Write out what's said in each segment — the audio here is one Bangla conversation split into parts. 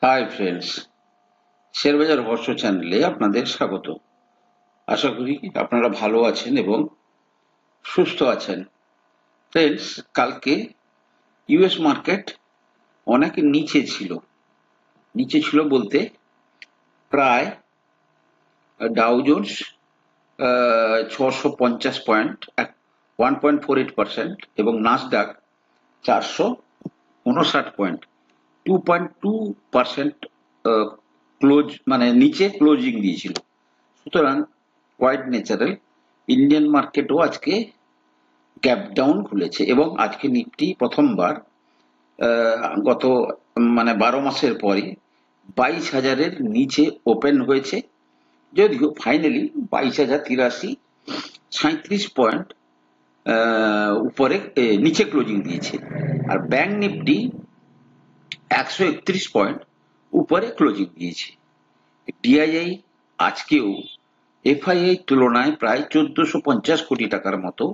হাই ফ্রেন্ডস, শেয়ারবাজার রহস্য চ্যানেলে আপনাদের স্বাগত। আশা করি আপনারা ভালো আছেন এবং সুস্থ আছেন। ফ্রেন্ডস, কালকে ইউএস মার্কেট অনেক নিচে ছিল বলতে প্রায় ডাউ জোন্স 650 পয়েন্ট 1.48% এবং নাসডাক 459 পয়েন্ট 2.2% ক্লোজ মানে নিচে ক্লোজিং দিয়েছিল। সুতরাং কোয়াইট ন্যাচারাল ইন্ডিয়ান মার্কেটও আজকে গ্যাপ ডাউন খুলেছে এবং আজকে নিফটি প্রথমবার গত 12 মাসের পরে 22,000-এর নিচে ওপেন হয়েছে, যদিও ফাইনালি 22,083 37 পয়েন্ট উপরে নিচে ক্লোজিং দিয়েছে। আর ব্যাংক নিফটি 131 পয়েন্ট উপরে ক্লোজিং দিয়েছে। ডিআইআই আজকেও এফআইআই তুলনায় প্রায় 1450 কোটি টাকার মতো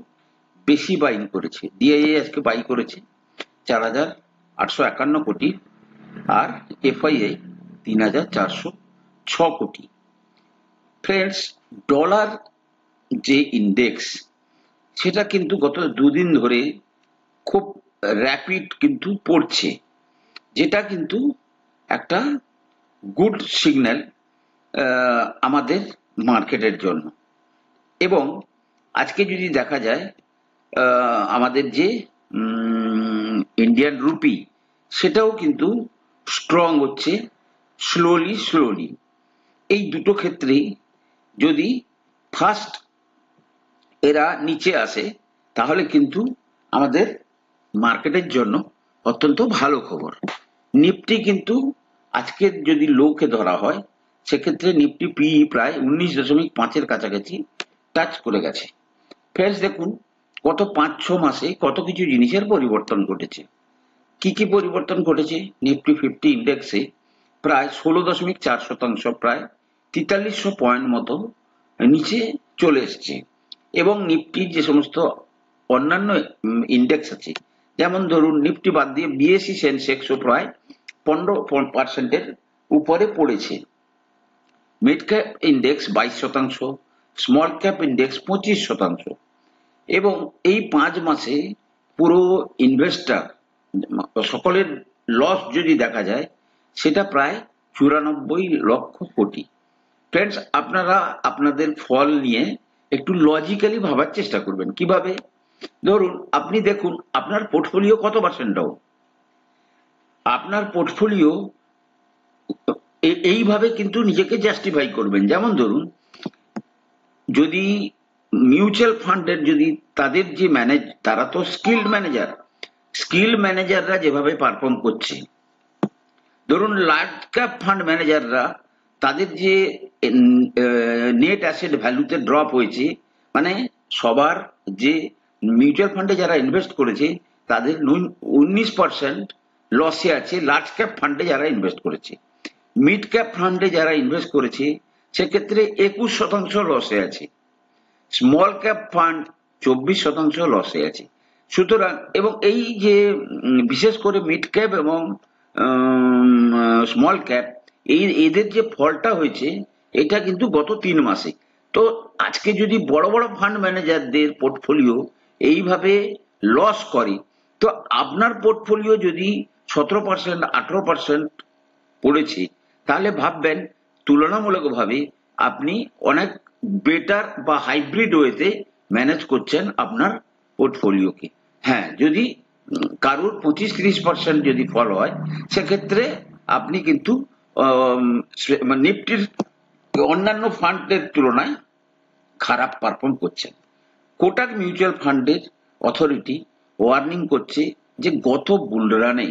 বেশি বাইং করেছে। ডিআইআই আজকে বাই করেছে 4,851 কোটি আর এফআইআই 3,406 কোটি। ফ্রেন্ডস, ডলার যে ইন্ডেক্স সেটা কিন্তু গত দুদিন ধরে খুব র্যাপিড কিন্তু পড়ছে, যেটা কিন্তু একটা গুড সিগন্যাল আমাদের মার্কেটের জন্য। এবং আজকে যদি দেখা যায় আমাদের যে ইন্ডিয়ান রুপি সেটাও কিন্তু স্ট্রং হচ্ছে স্লোলি। এই দুটো ক্ষেত্রেই যদি ফার্স্ট এরা নিচে আসে তাহলে কিন্তু আমাদের মার্কেটের জন্য অত্যন্ত ভালো খবর। নিফটি কিন্তু আজকে যদি লোকে ধরা হয় সেক্ষেত্রে নিফটি পিই প্রায় 19.5-এর কাছাকাছি টাচ করে গেছে। ফ্রেন্ডস, দেখুন গত 5-6 মাসে কত কিছু জিনিসের পরিবর্তন ঘটেছে। কি পরিবর্তন ঘটেছে? নিফটি 50 ইন্ডেক্সে প্রায় 16.4%, প্রায় 4300 পয়েন্ট মতো নিচে চলে এসছে। এবং নিফটির যে সমস্ত অন্যান্য ইন্ডেক্স আছে, যেমন ধরুন নিফটি বাদ দিয়ে বিএসসি সেন্সেক্সও প্রায় 15%-এর উপরে পড়েছে। Mid cap index 22%, small cap index 25%। এবং এই 5 মাসে পুরো ইনভেস্টার সকলের লস যদি দেখা যায় সেটা প্রায় 94 লক্ষ কোটি। ফ্রেন্ডস, আপনারা আপনাদের ফল নিয়ে একটু লজিক্যালি ভাবার চেষ্টা করবেন। কিভাবে? ধরুন আপনি দেখুন আপনার পোর্টফোলিও কত পার্সেন্ট ডাউন। আপনার পোর্টফোলিও এইভাবে কিন্তু নিজেকে জাস্টিফাই করবেন। যেমন ধরুন, যদি মিউচুয়াল ফান্ডের যদি তাদের যে তারা তো স্কিল্ড ম্যানেজাররা যেভাবে পারফর্ম করছে, ধরুন লার্জ ক্যাপ ফান্ড ম্যানেজাররা তাদের যে নেট অ্যাসেট ভ্যালুতে ড্রপ হয়েছে, মানে সবার যে মিউচুয়াল ফান্ডে যারা ইনভেস্ট করেছে তাদের 19% লসে আছে লার্জ ক্যাপ ফান্ডে যারা ইনভেস্ট করেছে। মিড ক্যাপ ফান্ডে যারা ইনভেস্ট করেছে সেক্ষেত্রে 21% লসে আছে। স্মল ক্যাপ ফান্ড 24% লসে আছে। সুতরাং এবং এই যে বিশেষ করে মিড ক্যাপ এবং স্মল ক্যাপ এদের যে ফলটা হয়েছে এটা কিন্তু গত 3 মাসে। তো আজকে যদি বড় বড় ফান্ড ম্যানেজারদের পোর্টফোলিও এইভাবে লস করে, তো আপনার পোর্টফোলিও যদি 17% 18% পড়েছে, তাহলে ভাববেন তুলনামূলকভাবে আপনি অনেক বেটার বা হাইব্রিড ওয়েতে ম্যানেজ করছেন আপনার পোর্টফোলিওকে। হ্যাঁ, যদি কারোর 25-30% যদি ফল হয় সেক্ষেত্রে আপনি কিন্তু নিফটির অন্যান্য ফান্ডের তুলনায় খারাপ পারফর্ম করছেন। কোটাক মিউচুয়াল ফান্ডের অথরিটি ওয়ার্নিং করছে যে গত বুলরানে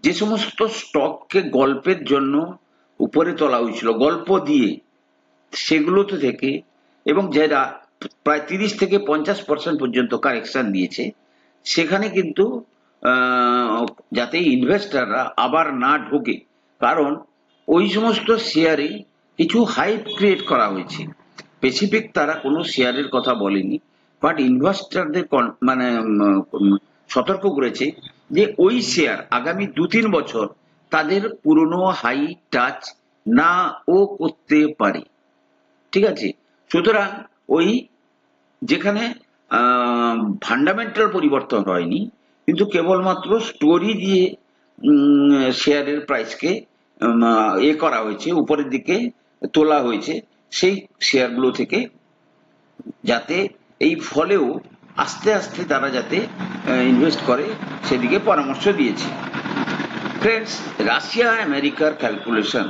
যে সমস্ত স্টককে গল্পের জন্য উপরে তোলা হয়েছিল গল্প দিয়ে, সেগুলোতে থেকে এবং যারা প্রায় 30-50% পর্যন্ত কারেকশন দিয়েছে, সেখানে কিন্তু যাতে ইনভেস্টাররা আবার না ঢোকে, কারণ ওই সমস্ত শেয়ারে কিছু হাইপ ক্রিয়েট করা হয়েছে। স্পেসিফিক তারা কোনো শেয়ারের কথা বলেনি, বাট ইনভেস্টারদের সতর্ক করেছে যে ওই শেয়ার আগামী 2-3 বছর তাদের পুরনো হাই টাচ না ও করতে পারে। ঠিক আছে, সুতরাং ওই যেখানে ফান্ডামেন্টাল পরিবর্তন হয়নি, কিন্তু কেবলমাত্র স্টোরি দিয়ে শেয়ারের প্রাইসকে করা হয়েছে, উপরের দিকে তোলা হয়েছে, সেই শেয়ারগুলো থেকে যাতে এই ফলেও আস্তে আস্তে তারা যাতে ইনভেস্ট করে সেদিকে পরামর্শ দিয়েছে। ফ্রেন্ডস, রাশিয়া আমেরিকার ক্যালকুলেশন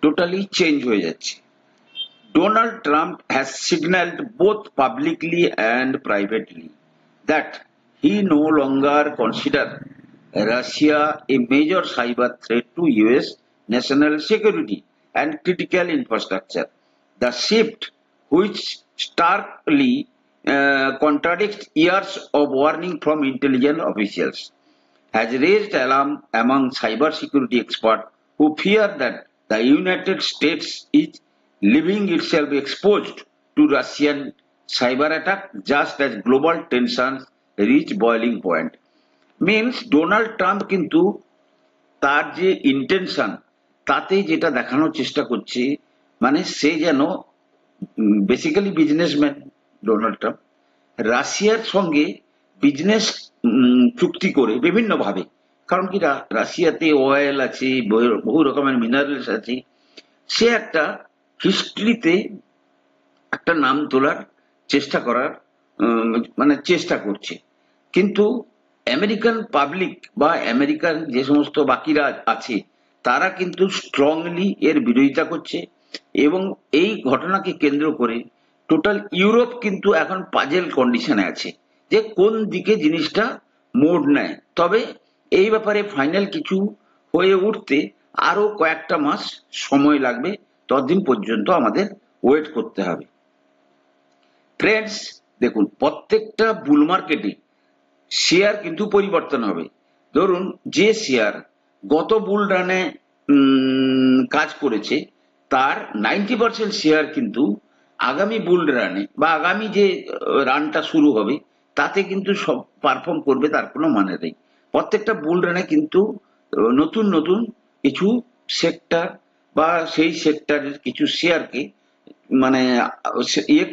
টোটালি চেঞ্জ হয়ে যাচ্ছে। Donald Trump has signaled both publicly and privately that he no longer considers Russia a major cyber threat to US national security and critical infrastructure. The shift, which starkly contradicts years of warning from intelligence officials, has raised alarm among cybersecurity experts who fear that the United States is leaving itself exposed to Russian cyber attack just as global tensions reach boiling point. Means Donald Trump কিন্তু তার যে ইন্টেনশন তাতে যেটা দেখানোর চেষ্টা করছে, মানে সে যেন বেসিক্যালি বিজনেসম্যান ডোনাল্ড ট্রাম্প, রাশিয়ার সঙ্গে বিজনেস চুক্তি করে বিভিন্ন ভাবে, কারণ কি রাশিয়াতে অয়েল আছে, বহু রকমের মিনারেলস আছে, সে একটা হিস্ট্রিতে একটা নাম তোলার চেষ্টা করার মানে চেষ্টা করছে। কিন্তু আমেরিকান পাবলিক বা আমেরিকান যে সমস্ত বাকিরা আছে তারা কিন্তু স্ট্রংলি এর বিরোধিতা করছে, এবং এই ঘটনাকে কেন্দ্র করে টোটাল ইউরোপ কিন্তু এখন পাজেল কন্ডিশনে আছে যে কোন দিকে জিনিসটা মোড় নেয়। তবে এই ব্যাপারে ফাইনাল কিছু হয়ে উঠতে আরো কয়েকটা মাস সময় লাগবে, ততদিন পর্যন্ত আমাদের ওয়েট করতে হবে। ফ্রেন্ডস, দেখুন, প্রত্যেকটা বুল মার্কেটে শেয়ার কিন্তু পরিবর্তন হবে। ধরুন, যে শেয়ার গত বুল রানে কাজ করেছে তার 90% শেয়ার কিন্তু আগামী বুল রানে বা আগামী যে রানটা শুরু হবে তাতে কিন্তু সব পারফর্ম করবে, তার কোনো মানে নেই। প্রত্যেকটা বুল রানে কিন্তু নতুন নতুন কিছু সেক্টর বা সেই সেক্টরের কিছু শেয়ারকে মানে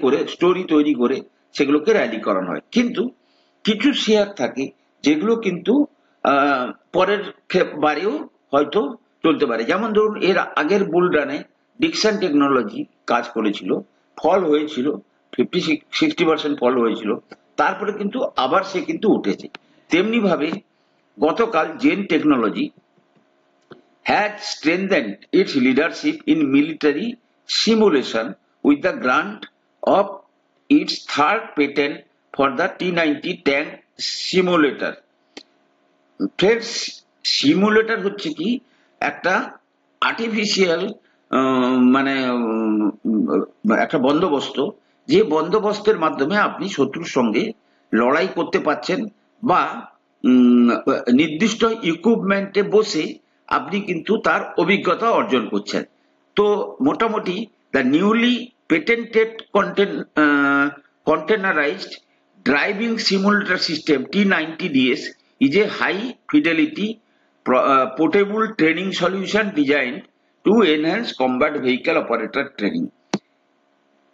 করে স্টোরি তৈরি করে সেগুলোকে র্যালি করানো হয়। কিন্তু কিছু শেয়ার থাকে যেগুলো কিন্তু পরের বারেও হয়তো চলতে পারে। যেমন ধরুন, এর আগের বুল রানে ডিকসন টেকনোলজি কাজ করেছিল, ফল হয়েছিল 50-60% ফল হয়েছিল, তারপরে কিন্তু আবার সে কিন্তু উঠেছে। তেমনি ভাবে গতকাল gen technology had strengthened its leadership in military simulation with the grant of its third patent for the T-90 tank simulator. Friends, simulator হচ্ছে কি একটা আর্টিফিশিয়াল মানে একটা বন্দোবস্ত, যে বন্দোবস্তের মাধ্যমে আপনি শত্রুর সঙ্গে লড়াই করতে পারছেন বা নির্দিষ্ট ইকুইপমেন্টে বসে আপনি কিন্তু তার অভিজ্ঞতা অর্জন করছেন। তো মোটামুটি the newly patented containerized driving simulator system T90DS is a high fidelity portable training solution designed to enhance combat vehicle operator training.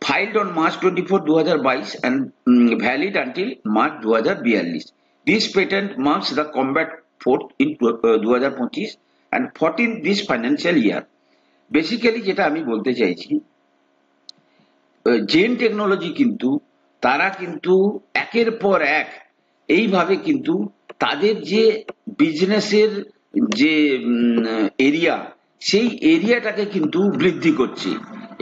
Filed on March 24, 2022 and valid until March 2042. This patent marks the combat fourth in 2025 and 14th this financial year. Basically যেটা আমি বলতে চাইছি, জেন টেকনোলজি কিন্তু তারা কিন্তু একের পর এক এইভাবে কিন্তু তাদের যে বিজনেসের যে এরিয়া, সেই এরিয়াটাকে কিন্তু বৃদ্ধি করছে,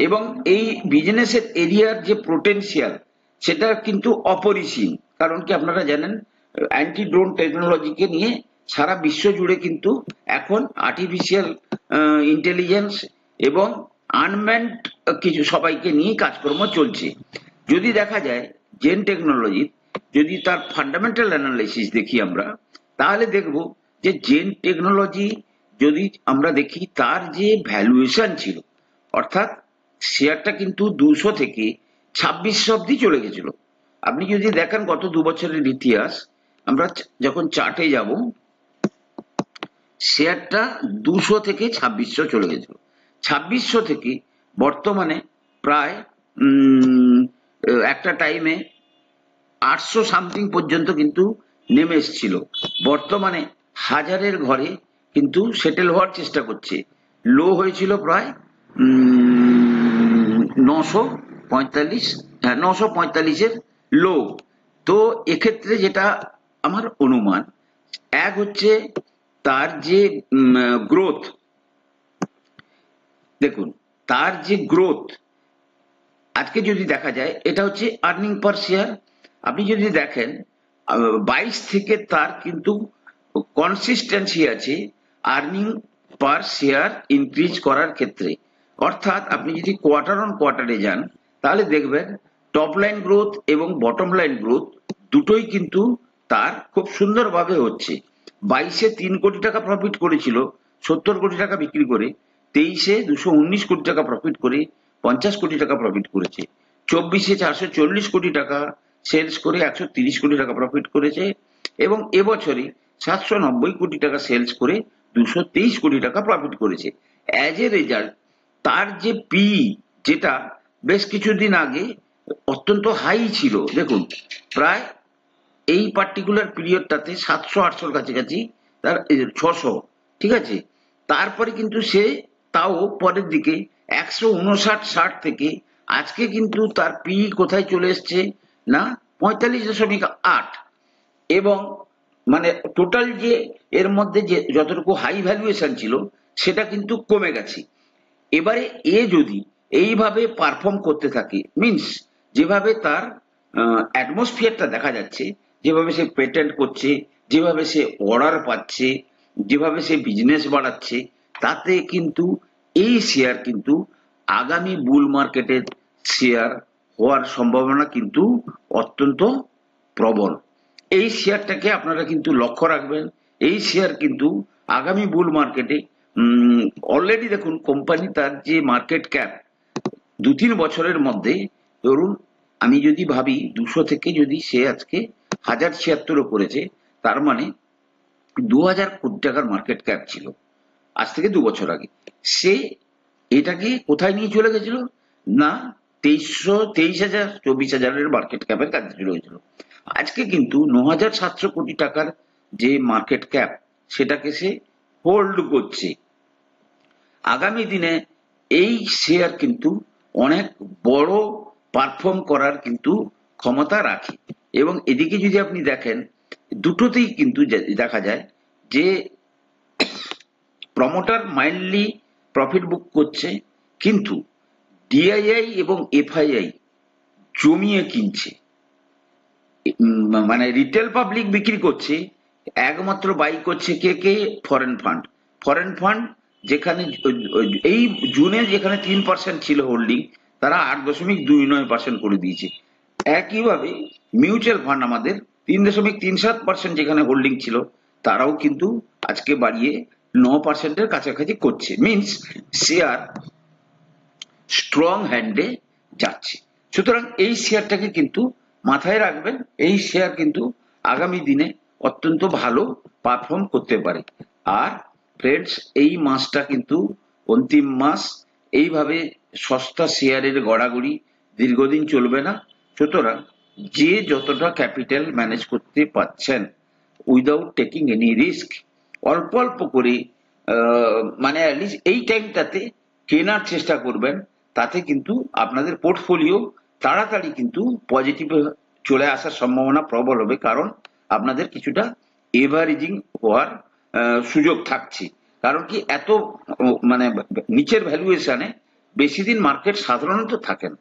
এবং এই বিজনেসের এরিয়ার যে পোটেনশিয়াল সেটা কিন্তু অপরিসীম। কারণ কি আপনারা জানেন, অ্যান্টি ড্রোন টেকনোলজিকে নিয়ে সারা বিশ্ব জুড়ে কিন্তু এখন আর্টিফিশিয়াল ইন্টেলিজেন্স এবং আনম্যান্ড কিছু সবাইকে নিয়ে কাজকর্ম চলছে। যদি দেখা যায় জেন টেকনোলজি, যদি তার ফান্ডামেন্টাল অ্যানালাইসিস দেখি আমরা, তাহলে দেখব যে জেন টেকনোলজি যদি আমরা দেখি তার যে ভ্যালুয়েশন ছিল, অর্থাৎ শেয়ারটা কিন্তু 200 থেকে 2600 অব্দি চলে গেছিল। আপনি যদি দেখেন গত 2 বছরের ইতিহাস, আমরা যখন চার্টে যাব শেয়ারটা 200 থেকে 2600 চলে গেছিল। 2600 থেকে বর্তমানে প্রায় একটা টাইমে 800 সামথিং পর্যন্ত কিন্তু নেমে এসেছিল। বর্তমানে 1000-এর ঘরে কিন্তু সেটেল হওয়ার চেষ্টা করছে। লো হয়েছিল প্রায় 945, হ্যাঁ 945-এর লো। তো এক্ষেত্রে যেটা আমার অনুমান, এক হচ্ছে তার যে গ্রোথ, দেখুন তার যে গ্রোথ আজকে যদি দেখা যায়, এটা হচ্ছে আর্নিং পার শেয়ার। আপনি যদি দেখেন 22 থেকে তার কিন্তু কনসিস্টেন্সি আছে আর্নিং পার শেয়ার ইনক্রিজ করার ক্ষেত্রে। অর্থাৎ আপনি যদি কোয়ার্টার অন কোয়ার্টারে যান তাহলে দেখবেন টপ লাইন গ্রোথ এবং বটম লাইন গ্রোথ দুটোই কিন্তু তার খুব সুন্দরভাবে হচ্ছে। 22-এ 3 কোটি টাকা প্রফিট করেছিল 70 কোটি টাকা বিক্রি করে, 23-এ 219 কোটি টাকা প্রফিট করে 50 কোটি টাকা প্রফিট করেছে, 24-এ 440 কোটি টাকা সেলস করে 130 কোটি টাকা প্রফিট করেছে, এবং এবছরে 790 কোটি টাকা সেলস করে 223 কোটি টাকা প্রফিট করেছে। অ্যাজ এ রেজাল্ট তার যে পি, যেটা বেশ কিছুদিন আগে অত্যন্ত হাই ছিল, দেখুন প্রায় এই পার্টিকুলার পিরিয়ডটাতে 700-800-র কাছাকাছি, তার 600, ঠিক আছে। তারপরে কিন্তু সে তাও পরের দিকে 159-60 থেকে আজকে কিন্তু তার পি কোথায় চলে এসছে না 45.8, এবং মানে টোটাল যে এর মধ্যে যে যতটুকু হাই ভ্যালুয়েশন ছিল সেটা কিন্তু কমে গেছে। এবারে এ যদি এইভাবে পারফর্ম করতে থাকে, মিনস যেভাবে তার অ্যাটমসফিয়ারটা দেখা যাচ্ছে, যেভাবে সে পেটেন্ট করছে, যেভাবে সে অর্ডার পাচ্ছে, যেভাবে সে বিজনেস বাড়াচ্ছে, তাতে কিন্তু এই শেয়ার কিন্তু আগামী বুল মার্কেটের শেয়ার হওয়ার সম্ভাবনা কিন্তু অত্যন্ত প্রবল। এই শেয়ারটাকে আপনারা কিন্তু লক্ষ্য রাখবেন। এই শেয়ার কিন্তু আগামী বুল মার্কেটে অলরেডি দেখুন কোম্পানি তার যে মার্কেট ক্যাপ 2-3 বছরের মধ্যে, ধরুন আমি যদি ভাবি 200 থেকে যদি সে আজকে 1076 করেছে, তার মানে 2000 কোটি টাকার মার্কেট ক্যাপ ছিল আজ থেকে 2 বছর আগে। সে এটাকে কোথায় নিয়ে চলে গেছিল না 23,000 24,000-এর মার্কেট ক্যাপের কাছে চলে গেছিল। আজকে কিন্তু 9,700 কোটি টাকার যে মার্কেট ক্যাপ সেটাকে সে হোল্ড করছে। আগামী দিনে এই শেয়ার কিন্তু অনেক বড় পারফর্ম করার কিন্তু ক্ষমতা রাখে। এবং এদিকে যদি আপনি দেখেন দুটোতেই কিন্তু দেখা যায় যে প্রমোটার মাইন্ডলি প্রফিট বুক করছে, কিন্তু ডিআইআই এবং এফআইআই জমিয়ে কিনছে। মানে রিটেল পাবলিক বিক্রি করছে, একমাত্র বাই করছে কে কে, ফরেন ফান্ড। ফরেন ফান্ড যেখানে এই জুনে যেখানে 3% ছিল হোল্ডিং, তারা 8.29% করে দিয়েছে। একইভাবে মিউচুয়াল ফান্ড আমাদের 3.37% যেখানে হোল্ডিং ছিল, তারাও কিন্তু আজকে বাড়িয়ে 9%-এর কাছাকাছি করছে। মিনস শেয়ার স্ট্রং হ্যান্ডে যাচ্ছে। সুতরাং এই শেয়ারটাকে কিন্তু মাথায় রাখবেন, এই শেয়ার কিন্তু আগামী দিনে অত্যন্ত ভালো পারফর্ম করতে পারে। আর ফ্রেন্ডস, এই মাসটা কিন্তু অন্তিম মাস, এইভাবে সস্তা শেয়ারের গড়াগড়ি দীর্ঘদিন চলবে না। সুতরাং যে যতটা ক্যাপিটাল ম্যানেজ করতে পারছেন উইদাউট টেকিং এনি রিস্ক, অল্প অল্প করে মানে অ্যাটলিস্ট এই টাইমটাতে কেনার চেষ্টা করবেন। তাতে কিন্তু আপনাদের পোর্টফোলিও তাড়াতাড়ি কিন্তু পজিটিভ চলে আসার সম্ভাবনা প্রবল হবে, কারণ আপনাদের কিছুটা এভারেজিং হওয়ার সুযোগ থাকছে। কারণ কি এত মানে নিচের ভ্যালুয়েশনে বেশি দিন মার্কেট সাধারণত থাকেন।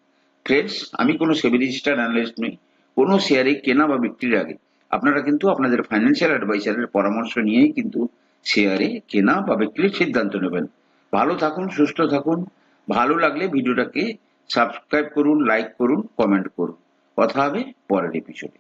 ফ্রেন্ডস, আমি কোনো সেবি রেজিস্টার্ড অ্যানালিস্ট নই। কোনো শেয়ারে কেনা বা বিক্রির আগে আপনারা কিন্তু আপনাদের ফাইন্যান্সিয়াল অ্যাডভাইসারের পরামর্শ নিয়েই কিন্তু শেয়ারে কেনা বা বিক্রির সিদ্ধান্ত নেবেন। ভালো থাকুন, সুস্থ থাকুন। ভালো লাগলে ভিডিওটাকে সাবস্ক্রাইব করুন, লাইক করুন, কমেন্ট করুন। কথা হবে পরের এপিসোডে।